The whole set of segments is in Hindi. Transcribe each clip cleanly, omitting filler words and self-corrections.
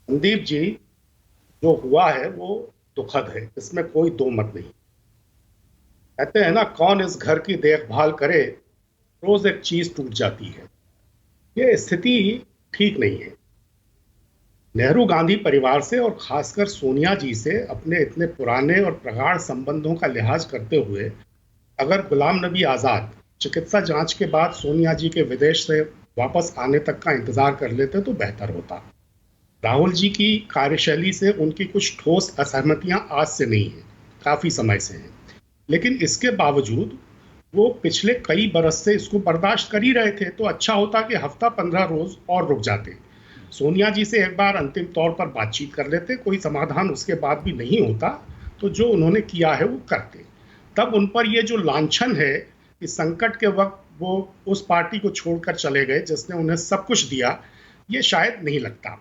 संदीप जी, जो हुआ है वो दुखद है, इसमें कोई दो मत नहीं। कहते हैं ना, कौन इस घर की देखभाल करे, रोज एक चीज टूट जाती है। ये स्थिति ठीक नहीं है। नेहरू गांधी परिवार से और खासकर सोनिया जी से अपने इतने पुराने और प्रगाढ़ संबंधों का लिहाज करते हुए अगर गुलाम नबी आजाद चिकित्सा जांच के बाद सोनिया जी के विदेश से वापस आने तक का इंतजार कर लेते तो बेहतर होता। राहुल जी की कार्यशैली से उनकी कुछ ठोस असहमतियां आज से नहीं है, काफी समय से हैं। लेकिन इसके बावजूद वो पिछले कई बरस से इसको बर्दाश्त कर ही रहे थे, तो अच्छा होता कि हफ्ता 15 रोज और रुक जाते। सोनिया जी से एक बार अंतिम तौर पर बातचीत कर लेते, कोई समाधान उसके बाद भी नहीं होता तो जो उन्होंने किया है वो करते। तब उन पर ये जो लांछन है कि संकट के वक्त वो उस पार्टी को छोड़कर चले गए जिसने उन्हें सब कुछ दिया, ये शायद नहीं लगता।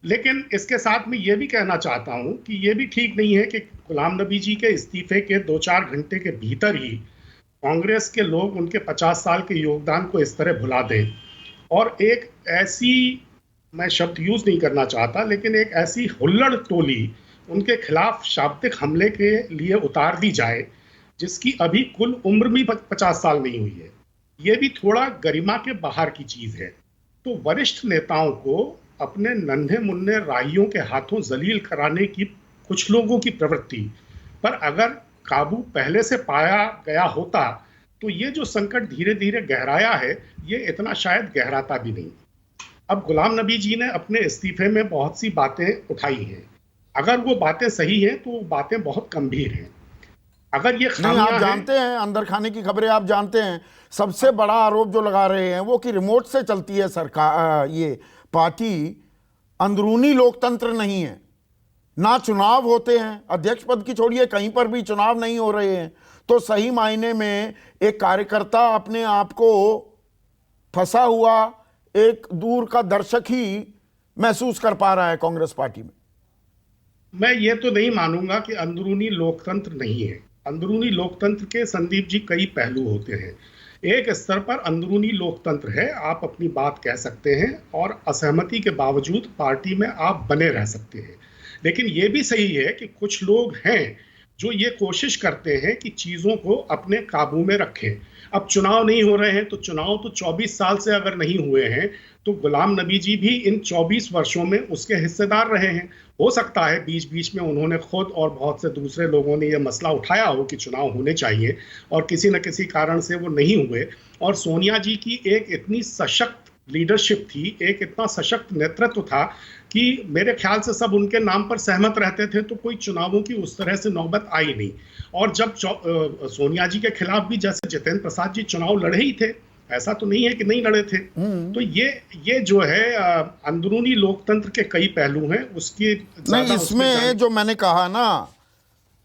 लेकिन इसके साथ में ये भी कहना चाहता हूं कि ये भी ठीक नहीं है कि गुलाम नबी जी के इस्तीफे के 2-4 घंटे के भीतर ही कांग्रेस के लोग उनके 50 साल के योगदान को इस तरह भुला दें और एक ऐसी, मैं शब्द यूज नहीं करना चाहता, लेकिन एक ऐसी हुल्लड़ टोली उनके खिलाफ शाब्दिक हमले के लिए उतार दी जाए जिसकी अभी कुल उम्र भी 50 साल नहीं हुई है। ये भी थोड़ा गरिमा के बाहर की चीज है। तो वरिष्ठ नेताओं को अपने नन्हे मुन्ने राहियों के हाथों जलील कराने की कुछ लोगों की प्रवृत्ति पर अगर काबू पहले से पाया गया होता तो ये जो संकट धीरे धीरे गहराया है, ये इतना शायद गहराता भी नहीं। अब गुलाम नबी जी ने अपने इस्तीफे में बहुत सी बातें उठाई हैं। अगर वो बातें सही हैं तो वो बातें बहुत गंभीर हैं। अगर ये नहीं, आप खामियां हैं। जानते हैं, अंदर खाने की खबरें आप जानते हैं। सबसे बड़ा आरोप जो लगा रहे हैं वो कि रिमोट से चलती है सरकार, ये पार्टी। अंदरूनी लोकतंत्र नहीं है, ना चुनाव होते हैं, अध्यक्ष पद की छोड़िए, कहीं पर भी चुनाव नहीं हो रहे हैं। तो सही मायने में एक कार्यकर्ता अपने आप को फंसा हुआ एक दूर का दर्शक ही महसूस कर पा रहा है कांग्रेस पार्टी में। मैं ये तो नहीं मानूंगा कि अंदरूनी लोकतंत्र नहीं है। अंदरूनी लोकतंत्र के, संदीप जी, कई पहलू होते हैं। एक स्तर पर अंदरूनी लोकतंत्र है, आप अपनी बात कह सकते हैं और असहमति के बावजूद पार्टी में आप बने रह सकते हैं। लेकिन ये भी सही है कि कुछ लोग हैं जो ये कोशिश करते हैं कि चीजों को अपने काबू में रखें। अब चुनाव नहीं हो रहे हैं तो चुनाव तो 24 साल से अगर नहीं हुए हैं तो गुलाम नबी जी भी इन 24 वर्षों में उसके हिस्सेदार रहे हैं। हो सकता है बीच बीच में उन्होंने खुद और बहुत से दूसरे लोगों ने यह मसला उठाया हो कि चुनाव होने चाहिए और किसी न किसी कारण से वो नहीं हुए। और सोनिया जी की एक इतनी सशक्त लीडरशिप थी, एक इतना सशक्त नेतृत्व था कि मेरे ख्याल से सब उनके नाम पर सहमत रहते थे, तो कोई चुनावों की उस तरह से नौबत आई नहीं। और जब सोनिया जी के खिलाफ भी जैसे जितेंद्र प्रसाद जी चुनाव लड़े ही थे, ऐसा तो नहीं है कि नहीं लड़े थे। तो ये जो है अंदरूनी लोकतंत्र के कई पहलू हैं, उसकी नहीं, ज्यादा उसमें इसमें जो मैंने कहा ना,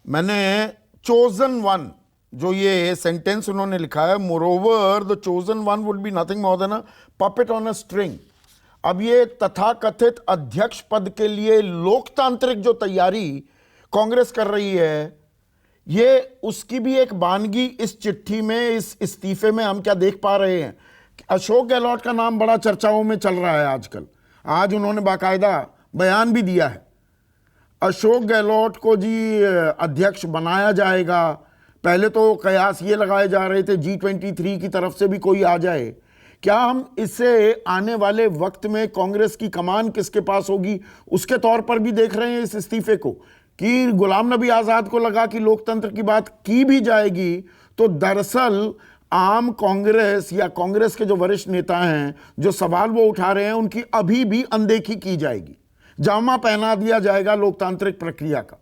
मैंने चोजन वन, जो ये सेंटेंस उन्होंने लिखा है, moreover the chosen one would be nothing more than a puppet on a string. अब ये तथाकथित अध्यक्ष पद के लिए लोकतांत्रिक जो तैयारी कांग्रेस कर रही है, ये उसकी भी एक बानगी इस चिट्ठी में, इस इस्तीफे में हम क्या देख पा रहे हैं। अशोक गहलोत का नाम बड़ा चर्चाओं में चल रहा है आजकल। आज उन्होंने बाकायदा बयान भी दिया है। अशोक गहलोत को जी अध्यक्ष बनाया जाएगा। पहले तो कयास ये लगाए जा रहे थे G23 की तरफ से भी कोई आ जाए। क्या हम इससे आने वाले वक्त में कांग्रेस की कमान किसके पास होगी उसके तौर पर भी देख रहे हैं इस इस्तीफे को, कि गुलाम नबी आजाद को लगा कि लोकतंत्र की बात की भी जाएगी तो दरअसल आम कांग्रेस या कांग्रेस के जो वरिष्ठ नेता हैं, जो सवाल वो उठा रहे हैं, उनकी अभी भी अनदेखी की जाएगी, जामा पहना दिया जाएगा लोकतांत्रिक प्रक्रिया का।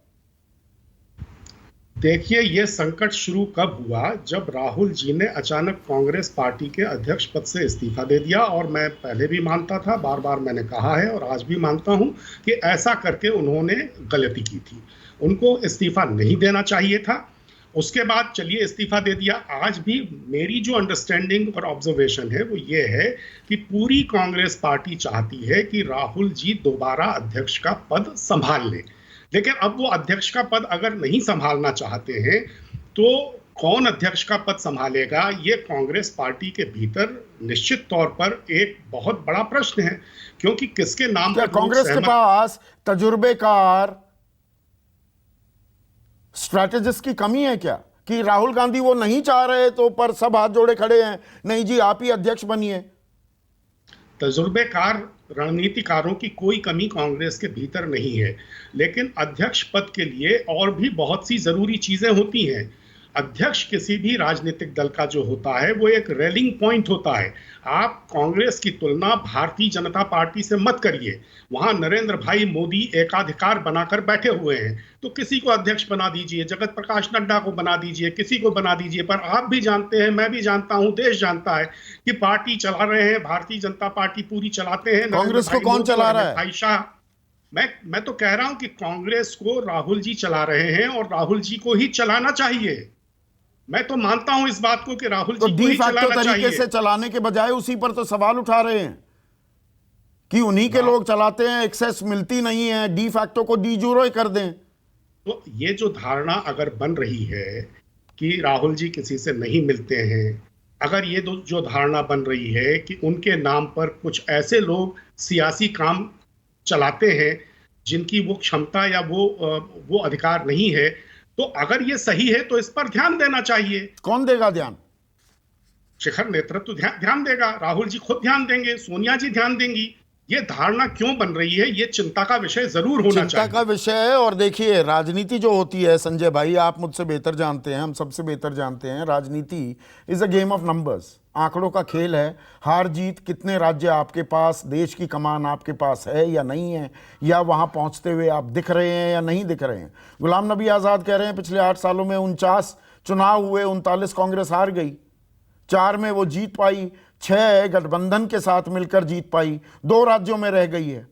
देखिए, ये संकट शुरू कब हुआ, जब राहुल जी ने अचानक कांग्रेस पार्टी के अध्यक्ष पद से इस्तीफा दे दिया। और मैं पहले भी मानता था, बार बार मैंने कहा है और आज भी मानता हूं कि ऐसा करके उन्होंने गलती की थी। उनको इस्तीफा नहीं देना चाहिए था। उसके बाद चलिए इस्तीफा दे दिया। आज भी मेरी जो अंडरस्टैंडिंग और ऑब्जर्वेशन है वो ये है कि पूरी कांग्रेस पार्टी चाहती है कि राहुल जी दोबारा अध्यक्ष का पद संभाल लें। लेकिन अब वो अध्यक्ष का पद अगर नहीं संभालना चाहते हैं तो कौन अध्यक्ष का पद संभालेगा, ये कांग्रेस पार्टी के भीतर निश्चित तौर पर एक बहुत बड़ा प्रश्न है, क्योंकि किसके नाम क्या पर लोग कांग्रेस के सहमत। पास तजुर्बेकार स्ट्रैटेजिस्ट की कमी है क्या, कि राहुल गांधी वो नहीं चाह रहे तो पर सब हाथ जोड़े खड़े हैं, नहीं जी आप ही अध्यक्ष बनिए? तजुर्बेकार रणनीतिकारों की कोई कमी कांग्रेस के भीतर नहीं है, लेकिन अध्यक्ष पद के लिए और भी बहुत सी जरूरी चीजें होती हैं। अध्यक्ष किसी भी राजनीतिक दल का जो होता है वो एक रेलिंग पॉइंट होता है। आप कांग्रेस की तुलना भारतीय जनता पार्टी से मत करिए। वहां नरेंद्र भाई मोदी एकाधिकार बनाकर बैठे हुए हैं, तो किसी को अध्यक्ष बना दीजिए, जगत प्रकाश नड्डा को बना दीजिए, किसी को बना दीजिए। पर आप भी जानते हैं, मैं भी जानता हूं, देश जानता है कि पार्टी चला रहे हैं, भारतीय जनता पार्टी पूरी चलाते हैं। कांग्रेस को कौन चला रहा है? भाई शाह, मैं तो कह रहा हूं कि कांग्रेस को राहुल जी चला रहे हैं और राहुल जी को ही चलाना चाहिए। मैं तो मानता हूं इस बात को कि राहुल तो जी को डी ही फैक्टो चलाना तरीके चाहिए। से चलाने के बजाय उसी पर तो सवाल उठा रहे हैं कि उन्हीं के लोग चलाते हैं, एक्सेस मिलती नहीं है, डी फैक्टो को डी जूरो ही कर दें। तो ये जो धारणा अगर बन रही है कि राहुल जी किसी से नहीं मिलते हैं, अगर ये जो धारणा बन रही है कि उनके नाम पर कुछ ऐसे लोग सियासी काम चलाते हैं जिनकी वो क्षमता या वो अधिकार नहीं है, तो अगर ये सही है तो इस पर ध्यान देना चाहिए। कौन देगा ध्यान? शिखर नेतृत्व ध्यान देगा, राहुल जी खुद ध्यान देंगे, सोनिया जी ध्यान देंगी। ये धारणा क्यों बन रही है, ये चिंता का विषय जरूर होना चाहिए। चिंता का विषय है। और देखिए राजनीति जो होती है, संजय भाई आप मुझसे बेहतर जानते हैं, हम सबसे बेहतर जानते हैं, राजनीति is a game of numbers, आंकड़ों का खेल है। हार जीत, कितने राज्य आपके पास, देश की कमान आपके पास है या नहीं है, या वहां पहुंचते हुए आप दिख रहे हैं या नहीं दिख रहे हैं। गुलाम नबी आजाद कह रहे हैं पिछले 8 सालों में 49 चुनाव हुए, 39 कांग्रेस हार गई, 4 में वो जीत पाई, 6 गठबंधन के साथ मिलकर जीत पाई, 2 राज्यों में रह गई है।